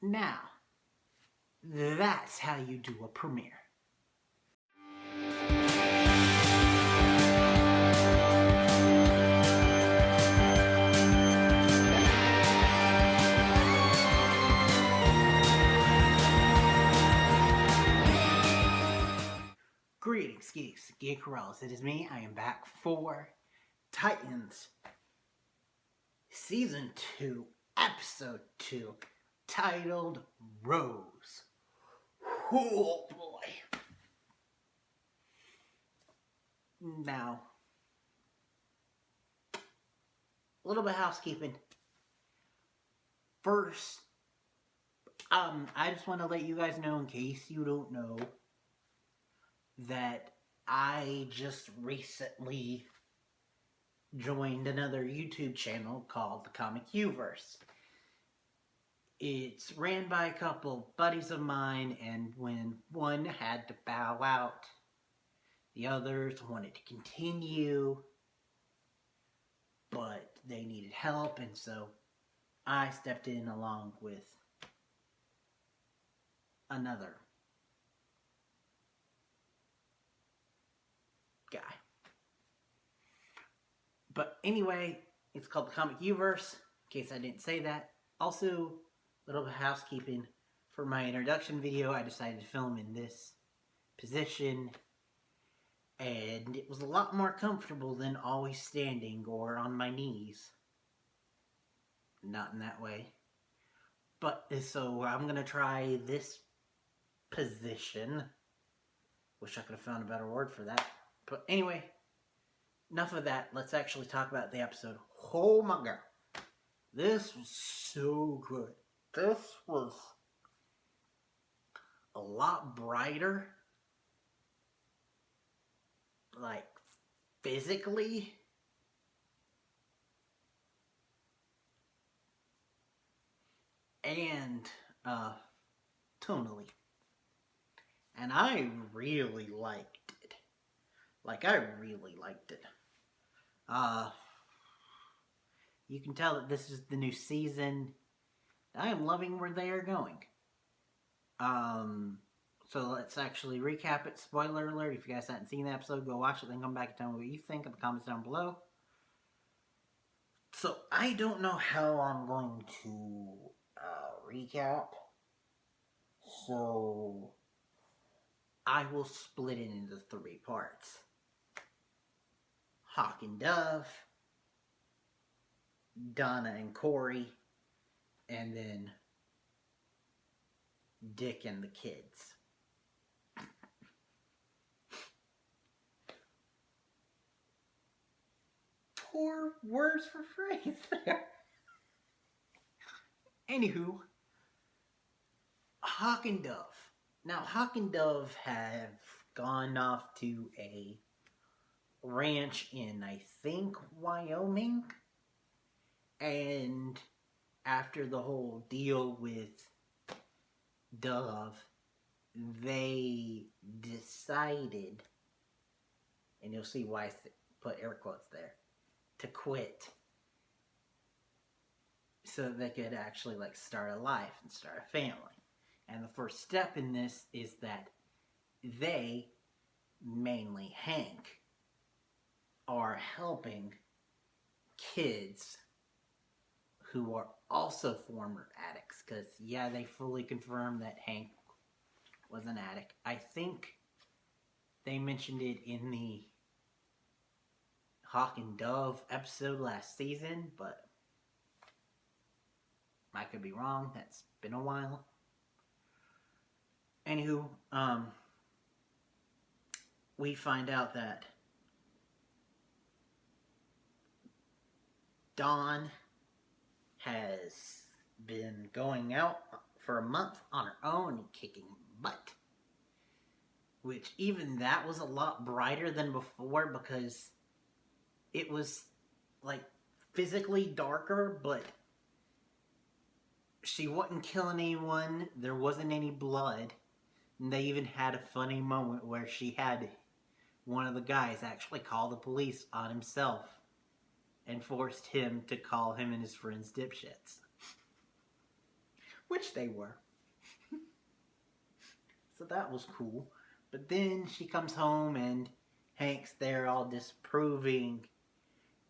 Now, that's how you do a premiere. Greetings, geeks, geekarellas. It is me. I am back for Titans Season 2, Episode 2, titled Rose. Oh boy. Now, a little bit of housekeeping. First, I just want to let you guys know, in case you don't know, that I just recently joined another YouTube channel called The Comic Universe. It's ran by a couple buddies of mine, and when one had to bow out, the others wanted to continue, but they needed help, and so I stepped in along with another guy. But anyway, it's called The Comic Universe, in case I didn't say that. Also, a little bit of housekeeping. For my introduction video, I decided to film in this position, and it was a lot more comfortable than always standing or on my knees. Not in that way. But, so I'm going to try this position. Wish I could have found a better word for that. But anyway, enough of that. Let's actually talk about the episode. Oh my god. This was so good. This was a lot brighter. Like, physically. And, tonally. And I really liked it. Like, I really liked it. You can tell that this is the new season. I am loving where they are going. So let's actually recap it. Spoiler alert, if you guys haven't seen the episode, go watch it, then come back and tell me what you think in the comments down below. So, I don't know how I'm going to recap. So, I will split it into 3 parts. Hawk and Dove, Donna and Corey, and then Dick and the kids. Poor words for phrase there. Anywho, Hawk and Dove. Now, Hawk and Dove have gone off to a ranch in, I think, Wyoming. And after the whole deal with Dove, they decided, and you'll see why I put air quotes there, to quit. So that they could actually, like, start a life and start a family. And the first step in this is that they, mainly Hank, are helping kids who are also former addicts. Because, yeah, they fully confirmed that Hank was an addict. I think they mentioned it in the Hawk and Dove episode last season, but I could be wrong. That's been a while. Anywho, we find out that Dawn has been going out for a month on her own and kicking butt. Which, even that was a lot brighter than before, because it was, like, physically darker, but she wasn't killing anyone, there wasn't any blood, and they even had a funny moment where she had one of the guys actually call the police on himself and forced him to call him and his friends dipshits. which they were. So that was cool. But then she comes home and Hank's there all disapproving.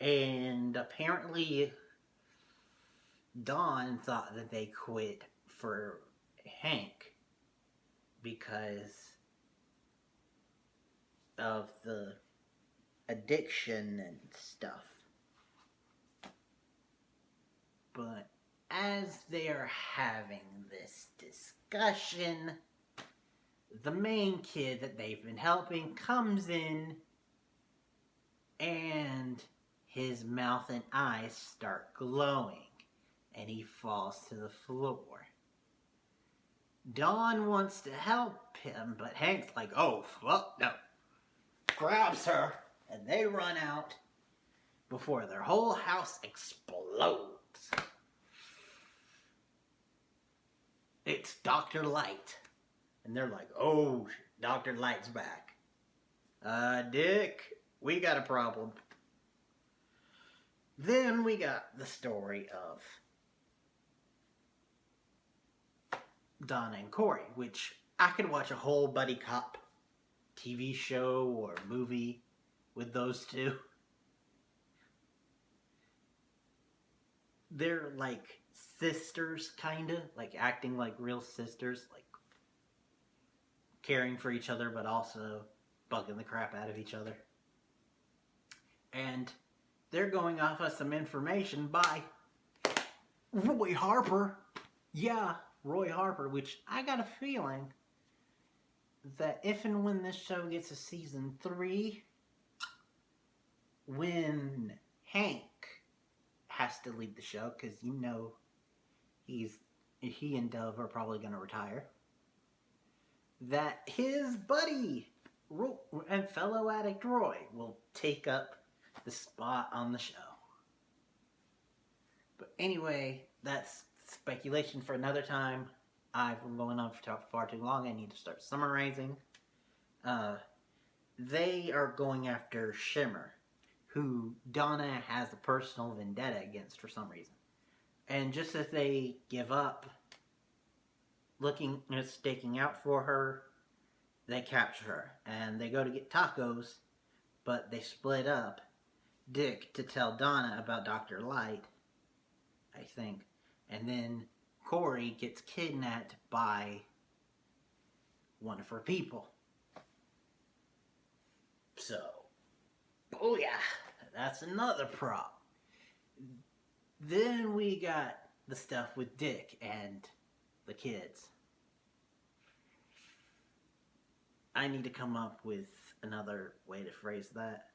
And apparently Dawn thought that they quit for Hank because of the addiction and stuff. But as they're having this discussion, the main kid that they've been helping comes in and his mouth and eyes start glowing and he falls to the floor. Dawn wants to help him, but Hank's like, oh, fuck no. Grabs her, and they run out before their whole house explodes. It's Dr. Light. And they're like, oh, Dr. Light's back. Dick, we got a problem. Then we got the story of Donna and Corey, which I could watch a whole buddy cop TV show or movie with those two. They're like sisters, kinda, like acting like real sisters, like caring for each other, but also bugging the crap out of each other. And they're going off of some information by Roy Harper. Yeah, Roy Harper, which I got a feeling that if and when this show gets a season 3, when Hank has to leave the show, because you know he and Dove are probably going to retire, that his buddy and fellow addict Roy will take up the spot on the show. But anyway, that's speculation for another time. I've been going on for far too long. I need to start summarizing. They are going after Shimmer, who Donna has a personal vendetta against for some reason. And just as they give up looking and staking out for her, they capture her. And they go to get tacos, but they split up. Dick to tell Donna about Dr. Light, I think. And then Corey gets kidnapped by one of her people. So, booyah! That's another prop. Then we got the stuff with Dick and the kids. I need to come up with another way to phrase that.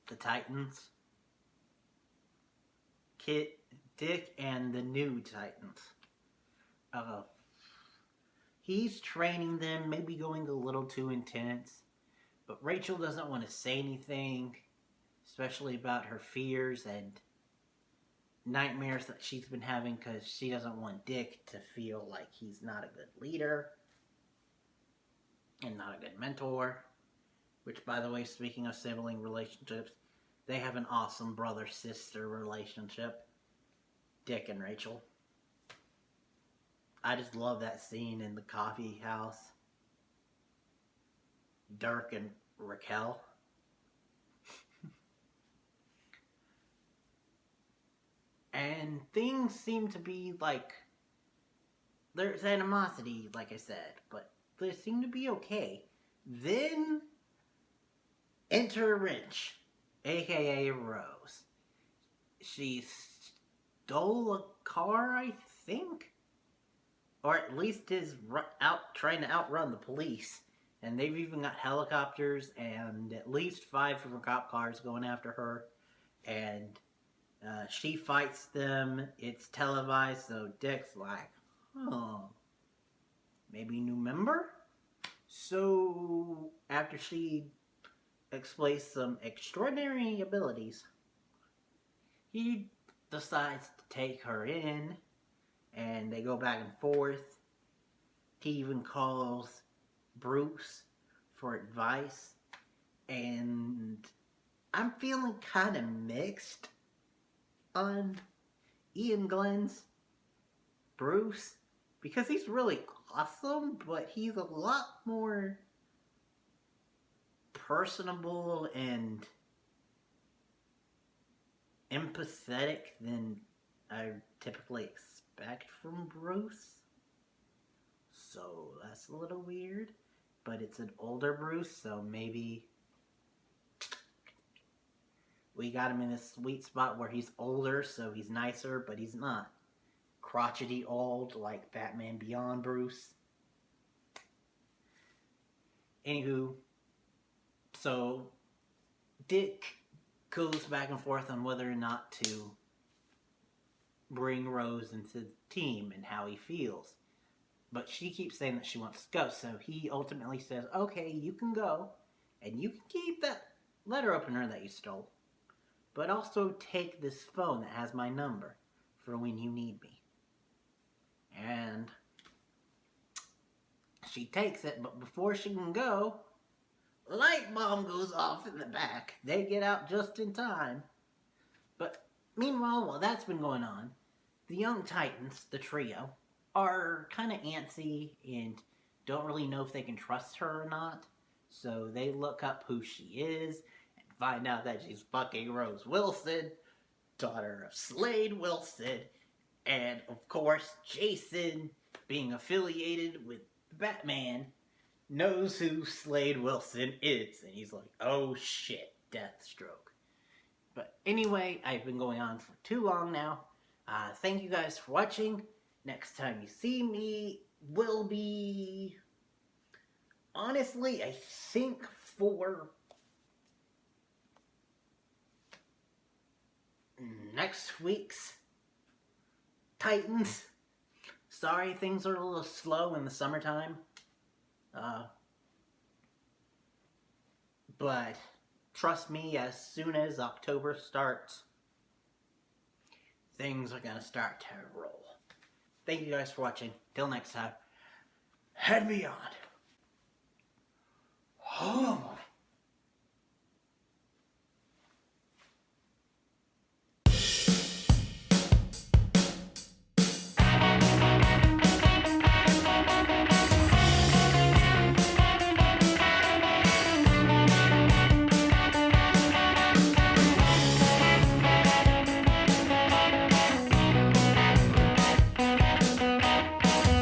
The Titans. Dick and the new Titans. He's training them, maybe going a little too intense. But Rachel doesn't want to say anything, especially about her fears and nightmares that she's been having, because she doesn't want Dick to feel like he's not a good leader and not a good mentor. Which, by the way, speaking of sibling relationships, they have an awesome brother-sister relationship. Dick and Rachel. I just love that scene in the coffee house. Dirk and Raquel. And things seem to be like, there's animosity, like I said, but they seem to be okay. Then enter Wrench, aka Rose. She stole a car, I think? Or at least is out trying to outrun the police. And they've even got helicopters and at least 5 different cop cars going after her. And she fights them. It's televised, so Dick's like, oh, maybe new member? So after she displays some extraordinary abilities, he decides to take her in. And they go back and forth. He even calls Bruce for advice. And I'm feeling kind of mixed on Ian Glenn's Bruce. Because he's really awesome, but he's a lot more personable and empathetic than I typically expect from Bruce. So that's a little weird. But it's an older Bruce, so maybe we got him in this sweet spot where he's older, so he's nicer, but he's not crotchety old like Batman Beyond Bruce. Anywho, so Dick goes back and forth on whether or not to bring Rose into the team and how he feels. But she keeps saying that she wants to go, so he ultimately says, okay, you can go, and you can keep that letter opener that you stole, but also take this phone that has my number for when you need me. And she takes it, but before she can go, light bomb goes off in the back. They get out just in time. But meanwhile, while that's been going on, the Young Titans, the trio, are kind of antsy and don't really know if they can trust her or not. So they look up who she is and find out that she's fucking Rose Wilson, daughter of Slade Wilson, and of course Jason, being affiliated with Batman, knows who Slade Wilson is, and he's like, oh shit, Deathstroke. But anyway, I've been going on for too long now. Thank you guys for watching. Next time you see me will be, honestly, I think for next week's Titans. Sorry, things are a little slow in the summertime. But trust me, as soon as October starts, things are gonna start to roll. Thank you guys for watching. Till next time, and beyond.